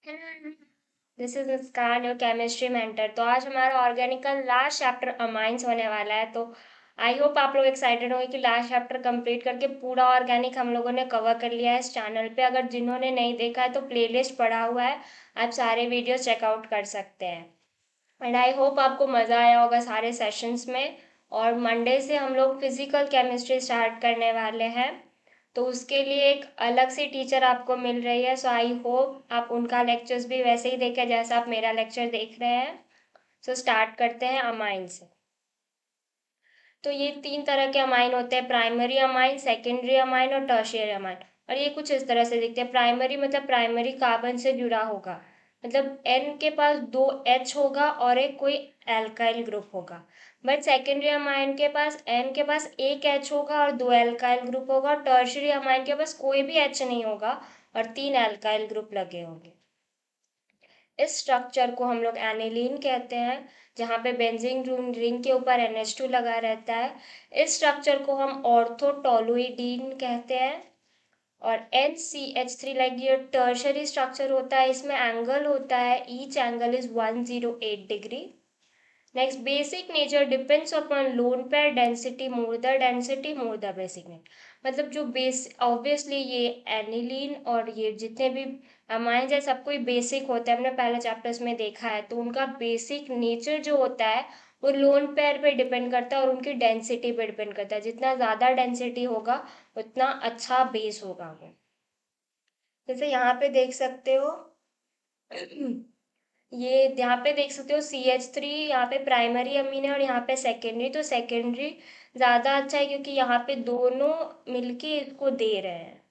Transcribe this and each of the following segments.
This is Muskan your chemistry mentor. तो आज हमारा ऑर्गेनिक का लास्ट चैप्टर अमाइंस होने वाला है। तो आई होप आप लोग एक्साइटेड होंगे कि लास्ट चैप्टर कंप्लीट करके पूरा ऑर्गेनिक हम लोगों ने कवर कर लिया है इस चैनल पे। अगर जिन्होंने नहीं देखा है तो प्लेलिस्ट पड़ा हुआ है, आप सारे वीडियो चेकआउट कर सकते हैं। एंड आई होप आपको मज़ा आया होगा सारे सेशंस में। और मंडे से हम लोग फिजिकल केमिस्ट्री स्टार्ट करने वाले हैं, तो उसके लिए एक अलग से टीचर आपको मिल रही है। सो आई होप आप उनका लेक्चर्स भी वैसे ही देखें जैसा आप मेरा लेक्चर देख रहे हैं। सो स्टार्ट करते हैं अमाइन से। तो ये 3 तरह के अमाइन होते हैं, प्राइमरी अमाइन, सेकेंडरी अमाइन और टर्शियरी अमाइन। और ये कुछ इस तरह से दिखते हैं। प्राइमरी मतलब प्राइमरी कार्बन से जुड़ा होगा, मतलब एन के पास 2 एच होगा और एक कोई एल्काइल ग्रुप होगा। बट सेकेंडरी अमाइन के पास एन के पास एक एच होगा और 2 एल्काइल ग्रुप होगा। और टर्शियरी अमाइन के पास कोई भी एच नहीं होगा और 3 एल्काइल ग्रुप लगे होंगे। इस स्ट्रक्चर को हम लोग एनिलीन कहते हैं, जहाँ पे बेंजीन रिंग के ऊपर NH2 लगा रहता है। इस स्ट्रक्चर को हम ऑर्थोटोलुइडीन कहते हैं। और NCH3 लाइक ये टर्शरी स्ट्रक्चर होता है, इसमें एंगल होता है, each angle is 108 degree. Next, basic nature depends upon lone pair density, more the density more the basic nature. मतलब जो बेस ऑब्वियसली ये एनिलीन और ये जितने भी अमाइंस है सब कोई बेसिक होता है, हमने पहले चैप्टर्स में देखा है। तो उनका बेसिक नेचर जो होता है वो लोन पेयर पे डिपेंड करता है और उनकी डेंसिटी पे डिपेंड करता है। जितना ज़्यादा डेंसिटी होगा उतना अच्छा बेस होगा वो। जैसे यहाँ पे देख सकते हो ये यहाँ पे देख सकते हो CH3 यहाँ पे प्राइमरी अमीन है और यहाँ पे सेकेंडरी। तो सेकेंडरी ज़्यादा अच्छा है क्योंकि यहाँ पे दोनों मिलके इसको दे रहे हैं।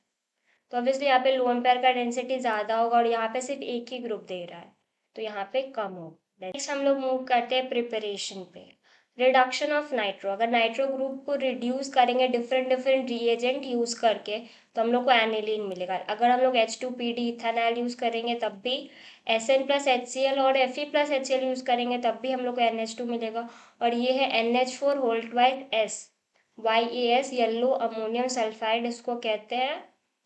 तो ऑब्वियसली यहाँ पे लोन पेयर का डेंसिटी ज़्यादा होगा और यहाँ पे सिर्फ एक ही ग्रुप दे रहा है, तो यहाँ पे कम होगा। नेक्स्ट हम लोग मूव करते हैं प्रिपरेशन पे। रिडक्शन ऑफ नाइट्रो, अगर नाइट्रो ग्रुप को रिड्यूस करेंगे डिफरेंट डिफरेंट रिएजेंट यूज करके तो हम लोग को एनिलीन मिलेगा। अगर हम लोग H2PD इथेनॉल यूज करेंगे तब भी, SN+HCl और Fe+HCl यूज करेंगे तब भी हम लोग को NH2 मिलेगा। और ये है NH4 whole twice S, YAS yellow ammonium sulphide इसको कहते हैं।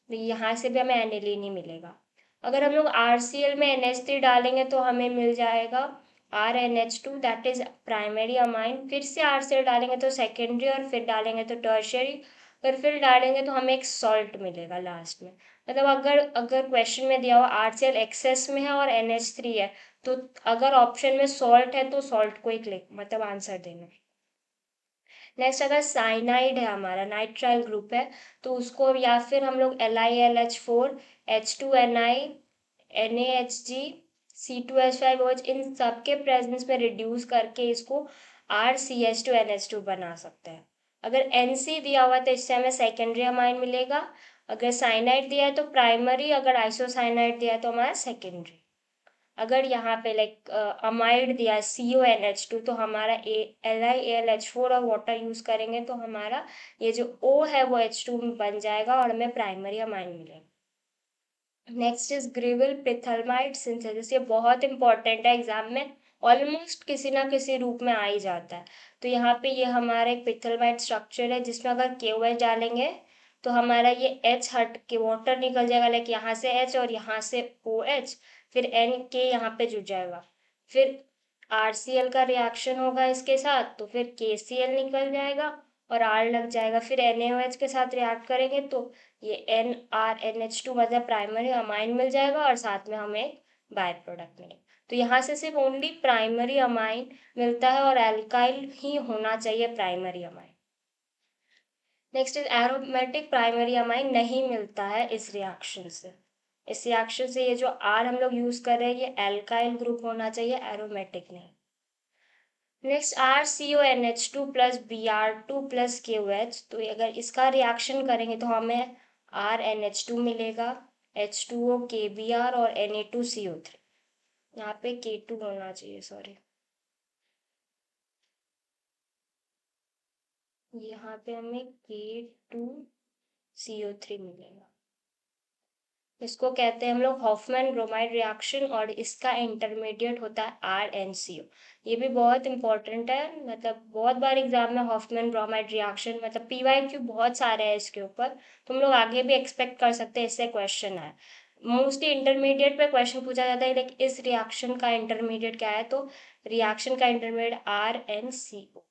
तो यहाँ से भी हमें एनिलीन ही मिलेगा। अगर हम लोग RCl में NH3 डालेंगे तो हमें मिल जाएगा RNH2, that is primary amine. फिर से RCl डालेंगे तो सेकेंडरी, और फिर डालेंगे तो टर्शियरी, फिर डालेंगे तो हमें एक सॉल्ट मिलेगा लास्ट में। मतलब अगर अगर क्वेश्चन में दिया हुआ RCl एक्सेस में है और NH3 है, तो अगर ऑप्शन में सॉल्ट है तो सॉल्ट को ही क्लिक मतलब आंसर देना। नेक्स्ट, अगर साइनाइड है हमारा नाइट्राइल ग्रुप है तो उसको या फिर हम लोग LiLH4, H2Ni, NaHg, C2H5OH इन सब के प्रेजेंस में रिड्यूस करके इसको RCH2NH2 बना सकते हैं। अगर NC दिया हुआ तो इससे हमें सेकेंडरी अमाइन मिलेगा। अगर साइनाइड दिया है तो प्राइमरी, अगर आइसोसाइनाइड दिया है तो हमारा सेकेंडरी। अगर यहाँ पे लाइक अमाइड दिया है CONH2 तो हमारा LiAlH4 और वाटर यूज करेंगे तो हमारा ये जो O है वो H2 में बन जाएगा और हमें प्राइमरी अमाइन मिलेगा। नेक्स्ट इज ग्रेविल पिथलमाइड सिंथेसिस, ये बहुत इंपॉर्टेंट है एग्जाम में, ऑलमोस्ट किसी ना किसी रूप में आ ही जाता है। तो यहाँ पे ये हमारा एक पिथलमाइड स्ट्रक्चर है जिसमें अगर KOH डालेंगे तो हमारा ये H हट के वाटर निकल जाएगा, लाइक यहाँ से H और यहाँ से OH, फिर NK यहाँ पे जुड़ जाएगा। फिर RCl का रिएक्शन होगा इसके साथ तो फिर KCl निकल जाएगा और R लग जाएगा। फिर NaOH के साथ रिएक्ट करेंगे तो ये NRNH2 मतलब प्राइमरी अमाइन मिल जाएगा और साथ में हमें बाय प्रोडक्ट मिलेगा। तो यहाँ से सिर्फ ओनली प्राइमरी अमाइन मिलता है और एल्काइल ही होना चाहिए primary amine. Next is aromatic primary amine नहीं मिलता है इस रिएक्शन से। इस रिएक्शन से ये जो R हम लोग यूज कर रहे हैं ये एल्काइल ग्रुप होना चाहिए, एरोमेटिक नहीं। Next RCONH2 plus Br2 plus KOH, तो अगर इसका रिएक्शन करेंगे तो हमें RNH2 मिलेगा, H2O KBr और Na2CO3। यहाँ पे K2 होना चाहिए, सॉरी, यहाँ पे हमें K2CO3 मिलेगा। इसको कहते हैं हम लोग हॉफमैन ब्रोमाइड रिएक्शन और इसका इंटरमीडिएट होता है RnCO। ये भी बहुत इंपॉर्टेंट है, मतलब बहुत बार एग्जाम में हॉफमैन ब्रोमाइड रिएक्शन मतलब PYQ बहुत सारे हैं इसके ऊपर, तुम लोग आगे भी एक्सपेक्ट कर सकते हैं इससे क्वेश्चन है। मोस्टली इंटरमीडिएट पे क्वेश्चन पूछा जाता है लाइक इस रिएक्शन का इंटरमीडिएट क्या है, तो रिएक्शन का intermediate RnCO।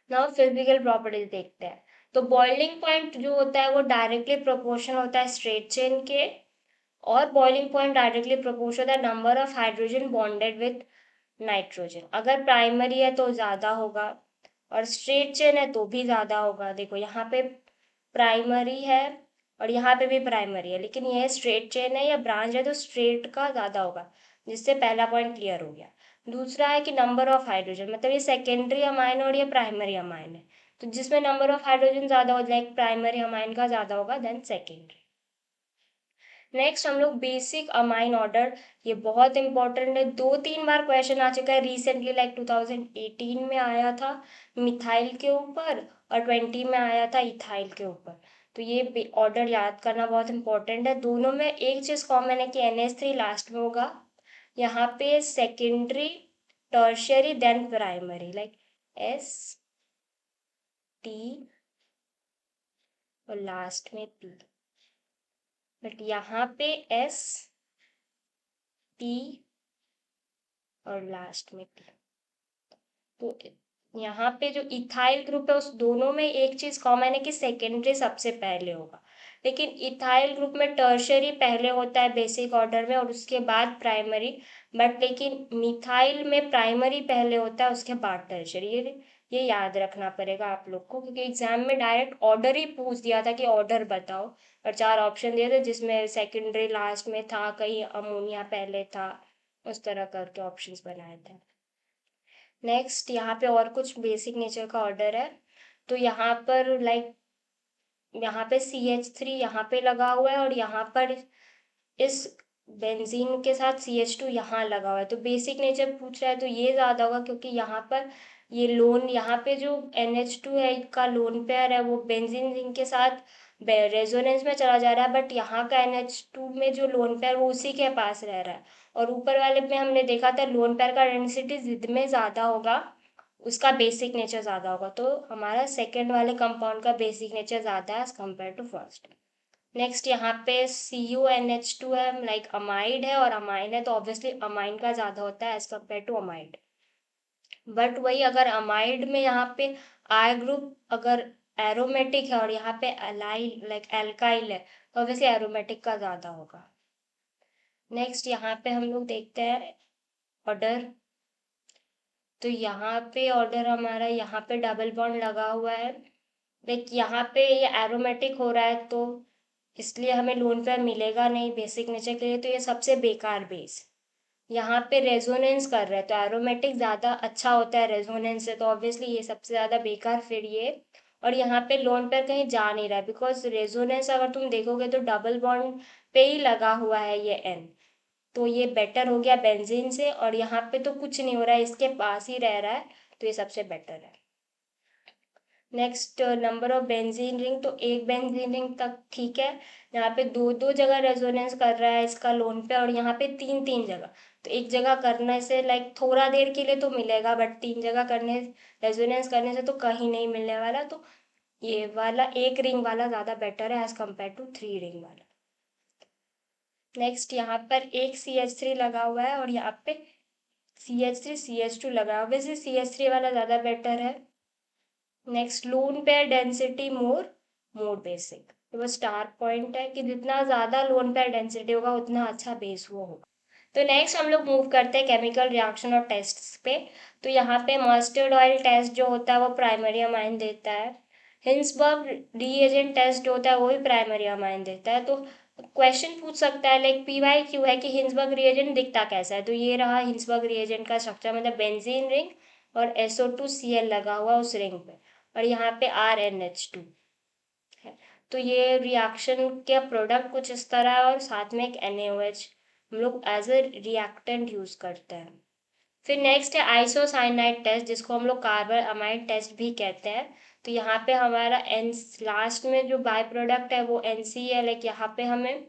Now physical properties देखते हैं। तो बॉइलिंग पॉइंट जो होता है वो डायरेक्टली प्रोपोर्शनल होता है स्ट्रेट चेन के, और बॉइलिंग पॉइंट डायरेक्टली प्रोपोर्शनल होता है number of hydrogen bonded with nitrogen. अगर प्राइमरी है तो ज़्यादा होगा, और स्ट्रेट चेन है तो भी ज़्यादा होगा। देखो यहाँ पे प्राइमरी है और यहाँ पे भी प्राइमरी है, लेकिन यह स्ट्रेट चेन है या ब्रांच है तो स्ट्रेट का ज़्यादा होगा, जिससे पहला पॉइंट क्लियर हो गया। दूसरा है कि नंबर ऑफ हाइड्रोजन, मतलब ये सेकेंडरी अमाइन और ये प्राइमरी अमाइन है, तो जिसमें नंबर ऑफ हाइड्रोजन ज़्यादा हो, लाइक प्राइमरी अमाइन का ज़्यादा होगा देन सेकेंडरी। नेक्स्ट हम लोग बेसिक अमाइन ऑर्डर, ये बहुत इंपॉर्टेंट है, 2-3 बार क्वेश्चन आ चुका है रिसेंटली, लाइक 2018 में आया था मिथाइल के ऊपर और 20 में आया था इथाइल के ऊपर। तो ये ऑर्डर याद करना बहुत इंपॉर्टेंट है। दोनों में एक चीज़ कॉमन है कि NH3 लास्ट में होगा, यहाँ पे secondary tertiary then primary, like ST और लास्ट में P, बट यहाँ पे ST और लास्ट में P। तो यहाँ पे जो इथाइल ग्रुप है उस दोनों में एक चीज कॉमन है कि सेकेंडरी सबसे पहले होगा, लेकिन इथाइल ग्रुप में टर्शरी पहले होता है बेसिक ऑर्डर में और उसके बाद प्राइमरी, बट लेकिन मिथाइल में प्राइमरी पहले होता है उसके बाद टर्शरी। ये याद रखना पड़ेगा आप लोग को, क्योंकि एग्जाम में डायरेक्ट ऑर्डर ही पूछ दिया था कि ऑर्डर बताओ, और 4 ऑप्शन दिए थे जिसमें सेकेंडरी लास्ट में था, कहीं अमोनिया पहले था, उस तरह करके ऑप्शंस बनाए थे। नेक्स्ट यहाँ पे और कुछ बेसिक नेचर का ऑर्डर है। तो यहाँ पर लाइक यहाँ पे CH3 यहाँ पे लगा हुआ है और यहाँ पर इस बेंजीन के साथ CH2 यहाँ लगा हुआ है, तो बेसिक नेचर पूछ रहा है तो ये ज़्यादा होगा, क्योंकि यहाँ पर ये लोन, यहाँ पे जो NH2 है का लोन पेयर है वो बेंजीन रिंग के साथ रेजोनेंस में चला जा रहा है, बट यहाँ का NH2 में जो लोन पेयर वो उसी के पास रह रहा है, और ऊपर वाले में हमने देखा था लोन पेयर का डेंसिटी जिद में ज़्यादा होगा, उसका बेसिक नेचर ज़्यादा होगा, तो हमारा सेकेंड वाले कंपाउंड का बेसिक नेचर ज़्यादा है as compare to first. Next यहाँ पे CuNH2 है, लाइक अमाइड है और अमाइन है, तो ऑब्वियसली अमाइन का ज़्यादा होता है as compare to amide. But वही अगर अमाइड में यहाँ पे I ग्रुप अगर एरोमेटिक है और यहाँ पे अलाइल लाइक एल्काइल है, तो ऑब्वियसली एरोमेटिक का ज़्यादा होगा। नेक्स्ट यहाँ पे हम लोग देखते हैं ऑर्डर। तो यहाँ पे ऑर्डर हमारा यहाँ पे डबल बॉन्ड लगा हुआ है, लाइक यहाँ पे ये एरोमेटिक हो रहा है, तो इसलिए हमें लोन पेयर मिलेगा नहीं बेसिक नेचर के लिए, तो ये सबसे बेकार बेस। यहाँ पे रेजोनेंस कर रहा है तो एरोमेटिक ज़्यादा अच्छा होता है रेजोनेंस से, तो ऑब्वियसली ये सबसे ज़्यादा बेकार फिर ये। और यहाँ पे लोन पेयर कहीं जा नहीं रहा है, बिकॉज रेजोनेंस अगर तुम देखोगे तो डबल बॉन्ड पे ही लगा हुआ है ये N, तो ये बेटर हो गया बेंजीन से, और यहाँ पे तो कुछ नहीं हो रहा है, इसके पास ही रह रहा है, तो ये सबसे बेटर है। Next number of benzene ring, तो एक बेंजीन रिंग तक ठीक है, यहाँ पे 2-2 जगह रेजोनेंस कर रहा है इसका लोन पे, और यहाँ पे 3-3 जगह, तो एक जगह करने से लाइक थोड़ा देर के लिए तो मिलेगा, बट 3 जगह करने रेजोनेंस करने से तो कहीं नहीं मिलने वाला, तो ये वाला एक रिंग वाला ज़्यादा बेटर है एज कम्पेयर टू 3 रिंग वाला। नेक्स्ट यहाँ पर एक CH3 लगा हुआ है और यहाँ पे CH3 CH2 लगा हुआ है, वैसे CH3 वाला ज़्यादा बेटर है। नेक्स्ट लोन पेयर डेंसिटी मोर बेसिक, तो वो स्टार पॉइंट है कि जितना ज़्यादा लोन पेयर डेंसिटी होगा उतना अच्छा बेस वो होगा। तो नेक्स्ट हम लोग मूव करते हैं केमिकल रिएक्शन और टेस्ट्स पे। तो यहाँ पे मस्टर्ड ऑयल टेस्ट जो होता है वो प्राइमरी अमाइन देता है, हिंसबर्ग रिएजेंट टेस्ट जो होता है वो भी प्राइमरी अमाइन देता है। तो क्वेश्चन पूछ सकता है लाइक PYQ है कि हिंसबर्ग रिएजेंट दिखता कैसा है, तो ये रहा हिंसबर्ग रिएजेंट का स्ट्रक्चर, मतलब बेंजीन रिंग और SO2Cl लगा हुआ उस रिंग पे, और यहाँ पे RnH2 है। तो ये रिएक्शन के प्रोडक्ट कुछ इस तरह है, और साथ में एक NaOH हम लोग एज ए रिएक्टेंट यूज करते हैं। फिर नेक्स्ट है आइसोसाइनाइड टेस्ट, जिसको हम लोग कार्बन अमाइड टेस्ट भी कहते हैं। तो यहाँ पे हमारा एन लास्ट में जो बाय प्रोडक्ट है वो NCl है, यहाँ पे हमें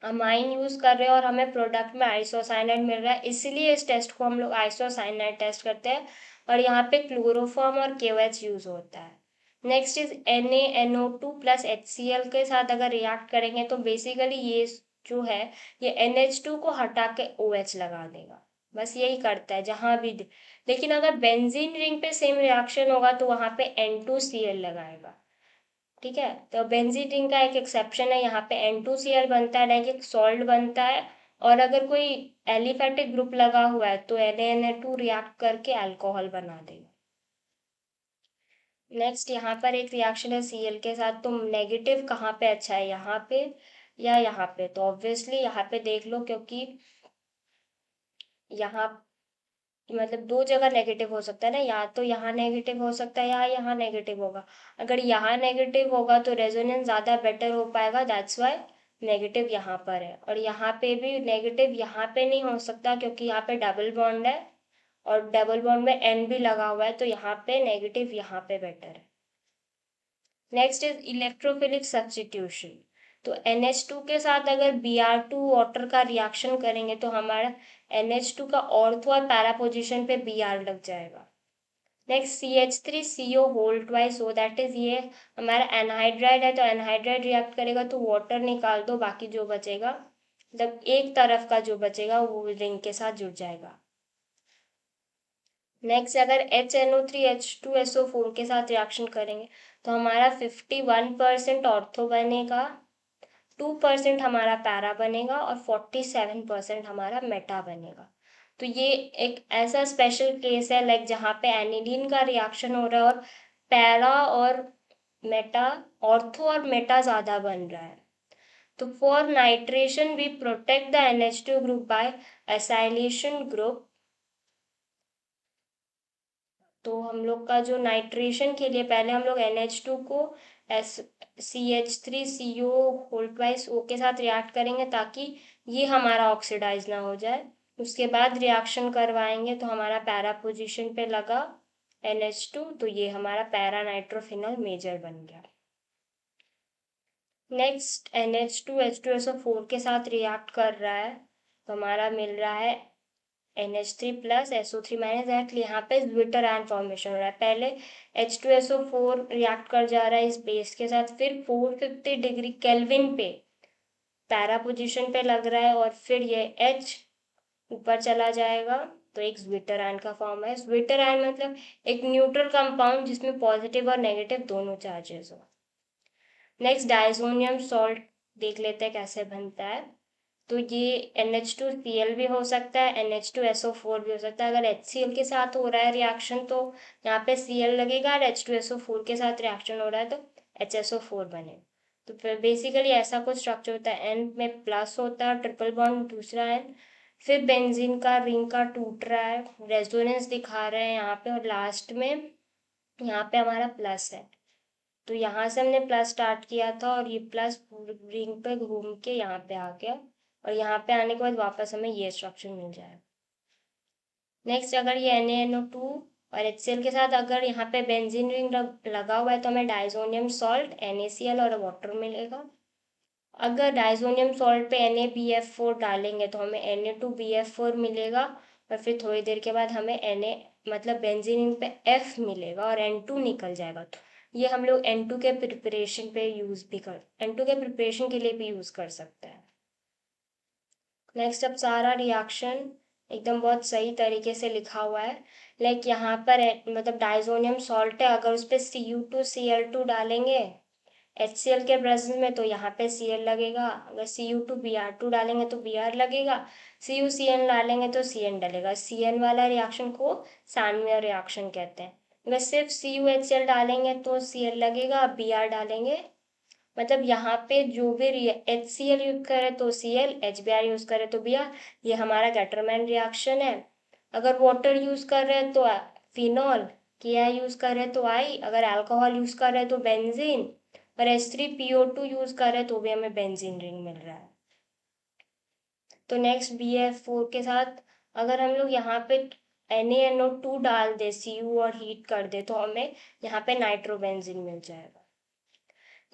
अमाइन यूज कर रहे हैं और हमें प्रोडक्ट में आइसोसाइनाइड मिल रहा है, इसलिए इस टेस्ट को हम लोग आइसोसाइनाइड टेस्ट करते हैं। और यहाँ पे क्लोरोफॉर्म और KOH यूज होता है। Next is NaNO2 plus HCl के साथ अगर रिएक्ट करेंगे तो बेसिकली ये जो है ये NH2 को हटा के OH लगा देगा, बस यही करता है जहां भी लेकिन अगर बेंजीन रिंग पे सेम रिएक्शन होगा तो वहां पे N2Cl लगाएगा। ठीक है, तो बेंजीन रिंग का एक एक्सेप्शन है, यहाँ पे N2Cl बनता है, लाइक एक सॉल्ट बनता है, और अगर कोई एलिफेटिक ग्रुप लगा हुआ है तो NaNO2 रिएक्ट करके अल्कोहल बना देगा। नेक्स्ट यहाँ पर एक रिएक्शन है Cl के साथ, तो नेगेटिव कहाँ पे अच्छा है, यहाँ पे या यहाँ पे, तो ऑब्वियसली यहाँ पे देख लो, क्योंकि यहाँ मतलब दो जगह नेगेटिव हो सकता है ना, या तो यहाँ नेगेटिव हो सकता है या यहाँ नेगेटिव होगा। अगर यहाँ नेगेटिव होगा तो रेजोनेंस ज़्यादा बेटर हो पाएगा, दैट्स वाई नेगेटिव यहाँ पर है। और यहाँ पे भी नेगेटिव यहाँ पे नहीं हो सकता क्योंकि यहाँ पे डबल बॉन्ड है और डबल बॉन्ड में N भी लगा हुआ है, तो यहाँ पे नेगेटिव यहाँ पे बेटर है। Next is electrophilic substitution. तो NH2 के साथ अगर Br2 वाटर का रिएक्शन करेंगे तो हमारा NH2 का ऑर्थो और पैरा पोजिशन पे Br लग जाएगा। Next CH3CO whole twice, so that is ये हमारा एनहाइड्राइड है, तो एनहाइड्राइड रिएक्ट करेगा तो वाटर निकाल दो, बाकी जो बचेगा मतलब एक तरफ का जो बचेगा वो रिंग के साथ जुड़ जाएगा। नेक्स्ट अगर HNO3H2SO4 के साथ रिएक्शन करेंगे तो हमारा 51% ऑर्थो बनेगा, 2% हमारा पैरा बनेगा और 47% हमारा मेटा बनेगा। तो ये एक ऐसा स्पेशल केस है लाइक जहाँ पे एनिलीन का रिएक्शन हो रहा है और पैरा और मेटा, ऑर्थो और मेटा ज्यादा बन रहा है। तो for nitration we protect the NH2 group by acylation group. तो हम लोग का जो नाइट्रेशन के लिए पहले हम लोग NH2 को S CH3CO whole twice O के साथ रिएक्ट करेंगे ताकि ये हमारा ऑक्सीडाइज ना हो जाए। उसके बाद रिएक्शन करवाएंगे तो हमारा पैरा पोजीशन पे लगा NH2, तो ये हमारा पैरा नाइट्रोफिनल मेजर बन गया। नेक्स्ट NH2H2SO4 के साथ रिएक्ट कर रहा है तो हमारा मिल रहा है NH3 plus SO3 minus, actually यहाँ पे ज्विटर आयन फॉर्मेशन हो रहा है। पहले H2SO4 रिएक्ट कर जा रहा है इस बेस के साथ, फिर 450 डिग्री केल्विन पे पैरा पोजीशन पे लग रहा है और फिर ये H ऊपर चला जाएगा, तो एक ज्विटर आयन का फॉर्म है। ज्विटर आयन मतलब एक न्यूट्रल कंपाउंड जिसमें पॉजिटिव और नेगेटिव दोनों चार्जेस हो। नेक्स्ट डायजोनियम सॉल्ट देख लेते हैं कैसे बनता है। तो ये NH2Cl भी हो सकता है, NH2SO4 भी हो सकता है। अगर HCl के साथ हो रहा है रिएक्शन तो यहाँ पे Cl लगेगा, और H2SO4 के साथ रिएक्शन हो रहा है तो HSO4 बने। तो फिर बेसिकली ऐसा कुछ स्ट्रक्चर होता है, N में प्लस होता है, ट्रिपल बॉन्ड दूसरा N, फिर बेंजीन का रिंग का टूट रहा है, रेजोनेंस दिखा रहे हैं यहाँ पे, और लास्ट में यहाँ पे हमारा प्लस है। तो यहाँ से हमने प्लस स्टार्ट किया था और ये प्लस रिंग पे घूम के यहाँ पे आ गया, और यहाँ पे आने के बाद वापस हमें ये स्ट्रक्चर मिल जाएगा। नेक्स्ट अगर ये NaNO2 और HCl के साथ अगर यहाँ पे बेंजीन रिंग लगा हुआ है तो हमें डाइजोनियम सॉल्ट NaCl और वाटर मिलेगा। अगर डाइजोनियम सॉल्ट पे NaBF4 डालेंगे तो हमें Na2BF4 मिलेगा, और फिर थोड़ी देर के बाद हमें Na मतलब बेंजीन रिंग पे F मिलेगा और N2 निकल जाएगा। तो ये हम लोग N2 के प्रिपरेशन पे यूज भी कर N2 के प्रिपरेशन के लिए भी यूज कर सकते हैं। नेक्स्ट अब सारा रिएक्शन एकदम बहुत सही तरीके से लिखा हुआ है, लाइक यहाँ पर मतलब डाइजोनियम सॉल्ट है, अगर उस पर Cu2Cl2 डालेंगे HCl के प्रेजेंस में तो यहाँ पे Cl लगेगा, अगर Cu2Br2 डालेंगे तो Br लगेगा, CuCN डालेंगे तो Cn डलेगा। Cn वाला रिएक्शन को सैंडमेयर रिएक्शन कहते हैं। अगर सिर्फ CuHCl डालेंगे तो Cl लगेगा, Br डालेंगे मतलब यहाँ पे जो भी HCl यूज करे तो Cl, HBr यूज करे तो Br, ये हमारा गैटरमैन रिएक्शन है। अगर वाटर यूज कर रहे हैं तो फिनॉल, Ki यूज कर रहे हैं तो I, अगर अल्कोहल यूज कर रहे हैं तो बेंजीन, और H3PO2 यूज कर रहे हैं तो भी हमें बेंजीन रिंग मिल रहा है। तो नेक्स्ट BF4 के साथ अगर हम लोग यहाँ पे NaNO2 डाल दे Cu और हीट कर दे तो हमें यहाँ पे नाइट्रोबेंजीन मिल जाएगा।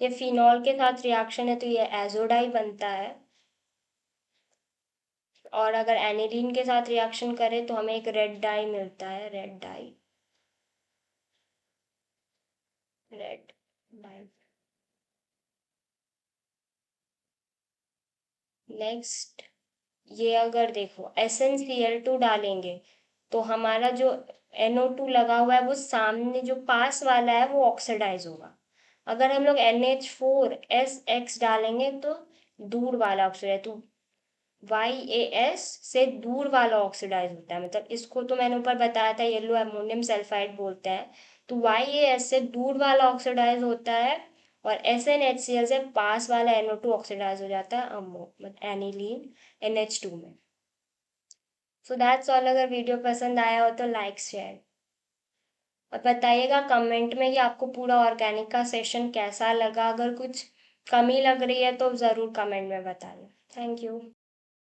ये फिनॉल के साथ रिएक्शन है तो ये एजोडाई बनता है, और अगर एनिलीन के साथ रिएक्शन करें तो हमें एक रेड डाई मिलता है, red dye. Red light. Next, ये अगर देखो SnCl2 डालेंगे तो हमारा जो NO2 लगा हुआ है वो सामने जो पास वाला है वो ऑक्सीडाइज होगा। अगर हम लोग NH4SX डालेंगे तो दूर वाला ऑक्सीडाइज, तो YAS से दूर वाला ऑक्सीडाइज होता है, मतलब इसको तो मैंने ऊपर बताया था येलो अमोनियम सल्फाइड बोलते हैं। तो YAS से दूर वाला ऑक्सीडाइज होता है और SnHCl से पास वाला NO2 ऑक्सीडाइज हो जाता है अमो मतलब एनिलीन NH2 में। So that's all. अगर वीडियो पसंद आया हो तो लाइक शेयर और बताइएगा कमेंट में कि आपको पूरा ऑर्गेनिक का सेशन कैसा लगा। अगर कुछ कमी लग रही है तो ज़रूर कमेंट में बताइए। Thank you.